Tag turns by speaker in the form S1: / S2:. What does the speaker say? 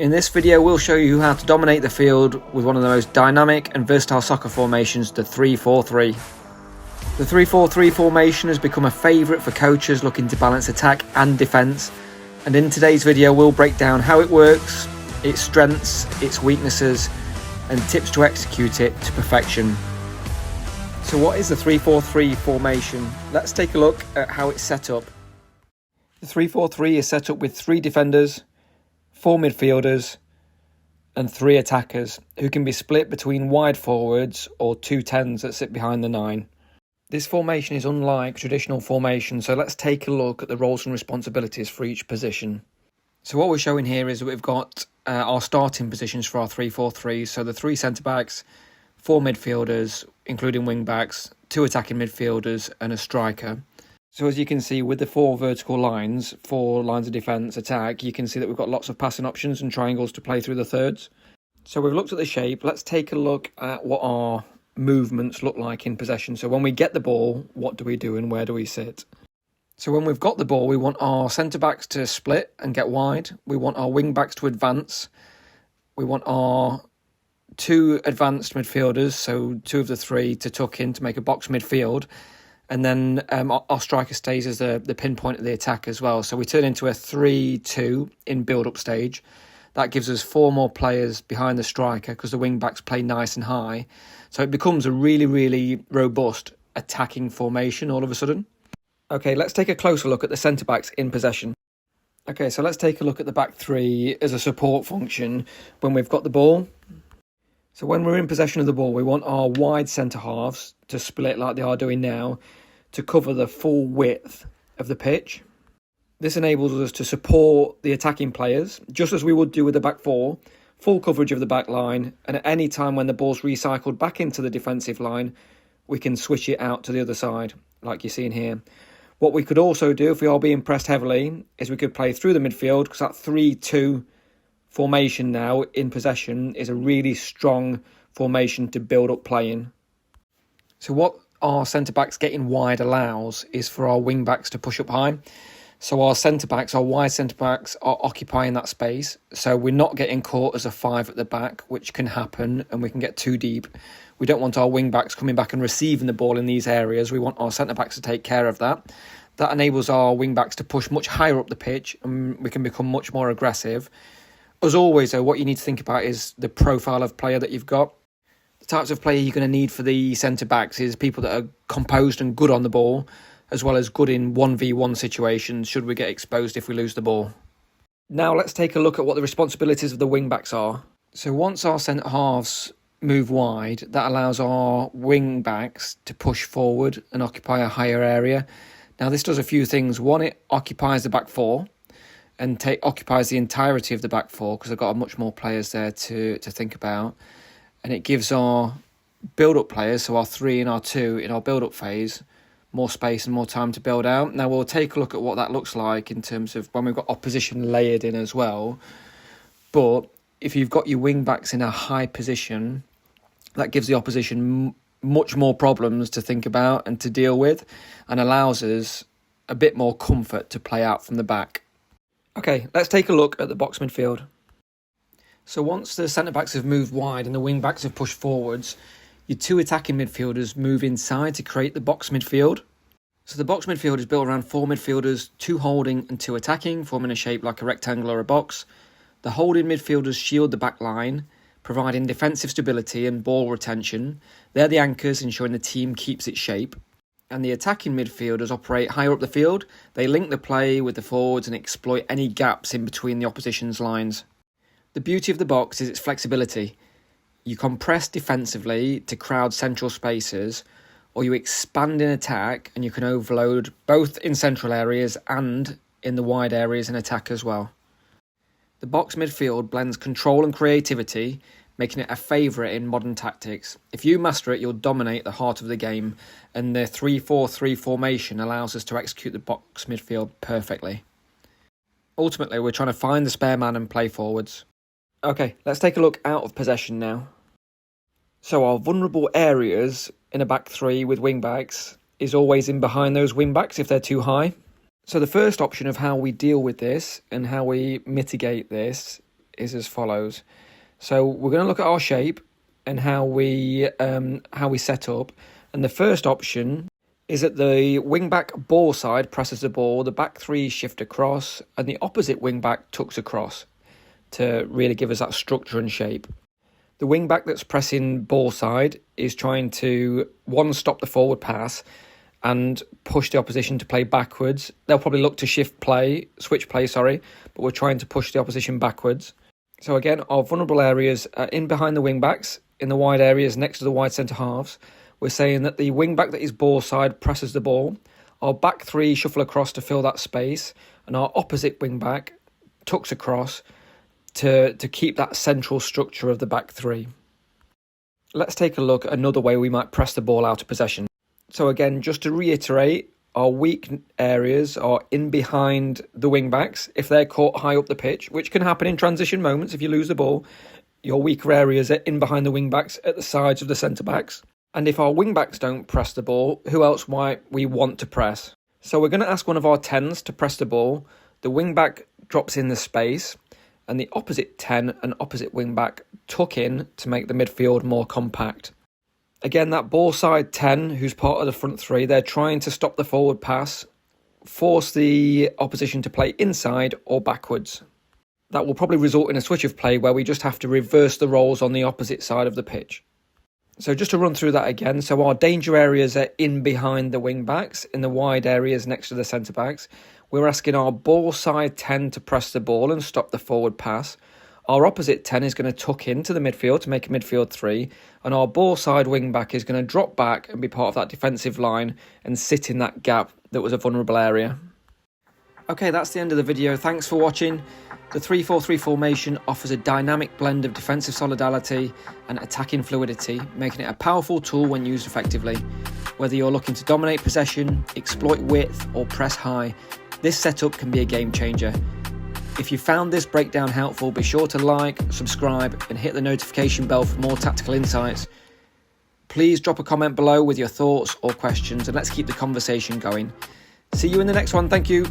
S1: In this video we'll show you how to dominate the field with one of the most dynamic and versatile soccer formations, the 3-4-3. The 3-4-3 formation has become a favourite for coaches looking to balance attack and defence, and in today's video we'll break down how it works, its strengths, its weaknesses and tips to execute it to perfection. So what is the 3-4-3 formation? Let's take a look at how it's set up. The 3-4-3 is set up with 3 defenders, 4 midfielders and 3 attackers who can be split between wide forwards or 2 10s that sit behind the 9. This formation is unlike traditional formation, so let's take a look at the roles and responsibilities for each position. So what we're showing here is that we've got our starting positions for our 3-4-3, so the 3 centre-backs, 4 midfielders, including wing-backs, 2 attacking midfielders and a striker. So as you can see with the 4 vertical lines, 4 lines of defence, attack, you can see that we've got lots of passing options and triangles to play through the thirds. So we've looked at the shape, let's take a look at what our movements look like in possession. So when we get the ball, what do we do and where do we sit? So when we've got the ball, we want our centre-backs to split and get wide. We want our wing-backs to advance. We want our 2 advanced midfielders, so 2 of the 3 to tuck in to make a box midfield. And then our striker stays as the pinpoint of the attack as well. So we turn into a 3-2 in build-up stage. That gives us 4 more players behind the striker because the wing-backs play nice and high. So it becomes a really, really robust attacking formation all of a sudden. Okay, let's take a closer look at the centre-backs in possession. Okay, so let's take a look at the back 3 as a support function when we've got the ball. So when we're in possession of the ball, we want our wide centre-halves to split like they are doing now to cover the full width of the pitch. This enables us to support the attacking players, just as we would do with the back 4, full coverage of the back line, and at any time when the ball's recycled back into the defensive line, we can switch it out to the other side, like you're seeing here. What we could also do, if we are being pressed heavily, is we could play through the midfield, because that 3-2 formation now in possession is a really strong formation to build up play in. So what our centre-backs getting wide allows is for our wing-backs to push up high. So our centre-backs, our wide centre-backs are occupying that space. So we're not getting caught as a 5 at the back, which can happen and we can get too deep. We don't want our wing-backs coming back and receiving the ball in these areas. We want our centre-backs to take care of that. That enables our wing-backs to push much higher up the pitch and we can become much more aggressive. As always, though, what you need to think about is the profile of player that you've got. The types of player you're going to need for the centre-backs is people that are composed and good on the ball, as well as good in 1v1 situations should we get exposed if we lose the ball. Now let's take a look at what the responsibilities of the wing-backs are. So once our centre-halves move wide, that allows our wing-backs to push forward and occupy a higher area. Now this does a few things. One, it occupies the back 4. And occupies the entirety of the back 4 because I've got much more players there to think about. And it gives our build-up players, so our 3 and our 2 in our build-up phase, more space and more time to build out. Now we'll take a look at what that looks like in terms of when we've got opposition layered in as well. But if you've got your wing-backs in a high position, that gives the opposition much more problems to think about and to deal with and allows us a bit more comfort to play out from the back. Okay, let's take a look at the box midfield. So once the centre-backs have moved wide and the wing-backs have pushed forwards, your 2 attacking midfielders move inside to create the box midfield. So the box midfield is built around 4 midfielders, 2 holding and 2 attacking, forming a shape like a rectangle or a box. The holding midfielders shield the back line, providing defensive stability and ball retention. They're the anchors, ensuring the team keeps its shape. And the attacking midfielders operate higher up the field. They link the play with the forwards and exploit any gaps in between the opposition's lines. The beauty of the box is its flexibility. You compress defensively to crowd central spaces, or you expand in attack and you can overload both in central areas and in the wide areas in attack as well. The box midfield blends control and creativity, making it a favourite in modern tactics. If you master it, you'll dominate the heart of the game, and the 3-4-3 formation allows us to execute the box midfield perfectly. Ultimately, we're trying to find the spare man and play forwards. Okay, let's take a look out of possession now. So our vulnerable areas in a back 3 with wing-backs is always in behind those wing-backs if they're too high. So the first option of how we deal with this and how we mitigate this is as follows. So we're going to look at our shape and how we set up. And the first option is that the wing-back ball side presses the ball, the back three shift across, and the opposite wing-back tucks across to really give us that structure and shape. The wing-back that's pressing ball side is trying to, one, stop the forward pass and push the opposition to play backwards. They'll probably look to switch play, but we're trying to push the opposition backwards. So again, our vulnerable areas are in behind the wing-backs, in the wide areas next to the wide centre halves. We're saying that the wing-back that is ball side presses the ball, our back three shuffle across to fill that space, and our opposite wing-back tucks across to keep that central structure of the back three. Let's take a look at another way we might press the ball out of possession. So again, just to reiterate, our weak areas are in behind the wing-backs. If they're caught high up the pitch, which can happen in transition moments if you lose the ball, your weaker areas are in behind the wing-backs at the sides of the centre-backs. And if our wing-backs don't press the ball, who else might we want to press? So we're going to ask one of our 10s to press the ball. The wing-back drops in the space, and the opposite 10 and opposite wing-back tuck in to make the midfield more compact. Again, that ball side 10, who's part of the front three, they're trying to stop the forward pass, force the opposition to play inside or backwards. That will probably result in a switch of play where we just have to reverse the roles on the opposite side of the pitch. So just to run through that again, so our danger areas are in behind the wing-backs, in the wide areas next to the centre-backs. We're asking our ball side 10 to press the ball and stop the forward pass. Our opposite 10 is going to tuck into the midfield to make a midfield 3, and our ball side wing-back is going to drop back and be part of that defensive line and sit in that gap that was a vulnerable area. Okay, that's the end of the video. Thanks for watching. The 3-4-3 formation offers a dynamic blend of defensive solidarity and attacking fluidity, making it a powerful tool when used effectively. Whether you're looking to dominate possession, exploit width, or press high, this setup can be a game changer. If you found this breakdown helpful, be sure to like, subscribe, and hit the notification bell for more tactical insights. Please drop a comment below with your thoughts or questions, and let's keep the conversation going. See you in the next one. Thank you.